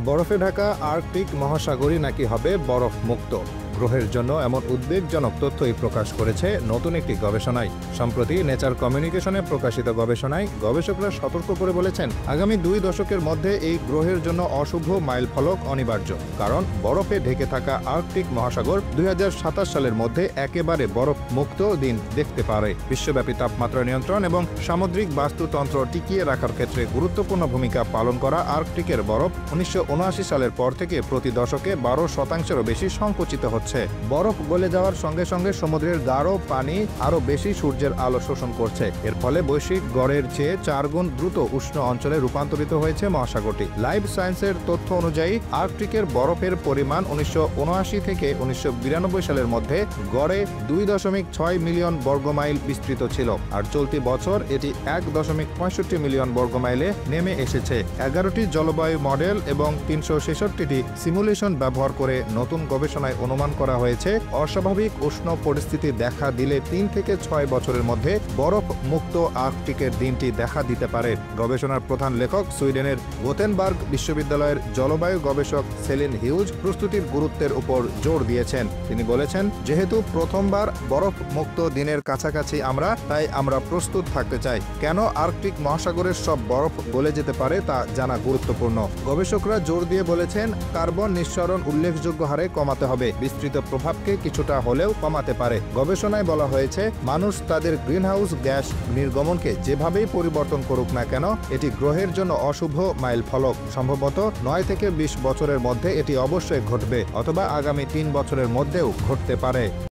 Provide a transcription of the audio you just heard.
বরফে ঢাকা আর্কটিক মহাসাগরই নাকি হবে বরফ মুক্ত। গ্রহের জন্য এমন উদ্বেগজনক তথ্যই প্রকাশ করেছে নতুন একটি গবেষণায়। সম্প্রতি নেচার কমিউনিকেশনে প্রকাশিত গবেষণায় গবেষকরা সতর্ক করে বলেছেন, আগামী 2 দশকের মধ্যে এই গ্রহের জন্য অশুভ মাইলফলক অনিবার্য। কারণ বরফে ঢেকে থাকা আর্কটিক মহাসাগর 2027 সালের মধ্যে একেবারে বরফ মুক্ত দিন দেখতে পারে। বিশ্বব্যাপী তাপমাত্রা নিয়ন্ত্রণ এবং সামুদ্রিক বাস্তুতন্ত্র টিকিয়ে রাখার ক্ষেত্রে গুরুত্বপূর্ণ ভূমিকা পালন করা আর্কটিকের বরফ 1979 সালের পর থেকে প্রতি দশকে 12%-এরও বেশি সংকুচিত হচ্ছে। বরফ গলে যাওয়ার সঙ্গে সঙ্গে সমুদ্রের গাঢ় পানি আরও বেশি সূর্যের আলো শোষণ করছে। এর ফলে বৈশ্বিক গড়ের চেয়ে 4 গুণ দ্রুত উষ্ণ অঞ্চলে রূপান্তরিত হয়েছে মহাসাগরটি। লাইভ সায়েন্সের তথ্য অনুযায়ী আর্কটিকের বরফের পরিমাণ 1979 থেকে 1992 সালের মধ্যে গড়ে 2.6 মিলিয়ন বর্গমাইল বিস্তৃত ছিল, আর চলতি বছর এটি 1.65 মিলিয়ন বর্গমাইলে নেমে এসেছে। 11টি জলবায়ু মডেল এবং 366টি সিমুলেশন ব্যবহার করে নতুন গবেষণায় অনুমান করা হয়েছে অস্বাভাবিক উষ্ণ পরিস্থিতি দেখা দিলে 3 থেকে 6 বছরের মধ্যে বরফ মুক্ত আর্কটিকের দিনটি দেখা দিতে পারে। গবেষণার প্রধান লেখক সুইডেনের গোথেনবার্গ বিশ্ববিদ্যালয়ের জলবায়ু গবেষক সেলিন হিউজ প্রস্তুতির গুরুত্বের উপর জোর দিয়েছেন। তিনি বলেছেন, যেহেতু প্রথমবার বরফ মুক্ত দিনের কাছাকাছি আমরা, তাই আমরা প্রস্তুত থাকতে চাই। কেন আর্কটিক মহাসাগরের সব বরফ গলে যেতে পারে তা জানা গুরুত্বপূর্ণ। গবেষকরা জোর দিয়ে বলেছেন, কার্বন নিঃসরণ উল্লেখযোগ্য হারে কমাতে হবে, বিস্তৃত প্রভাবকে কিছুটা হলেও কমাতে পারে। গবেষণায় বলা হয়েছে, মানুষ তাদের গ্রিনহাউস গ্যাস নির্গমনকে যেভাবেই পরিবর্তন করুক না কেন, এটি গ্রহের জন্য অশুভ মাইল ফলক। সম্ভবত 9 থেকে 20 বছরের মধ্যে এটি অবশ্যই ঘটবে, অথবা আগামী 3 বছরের মধ্যেও ঘটতে পারে।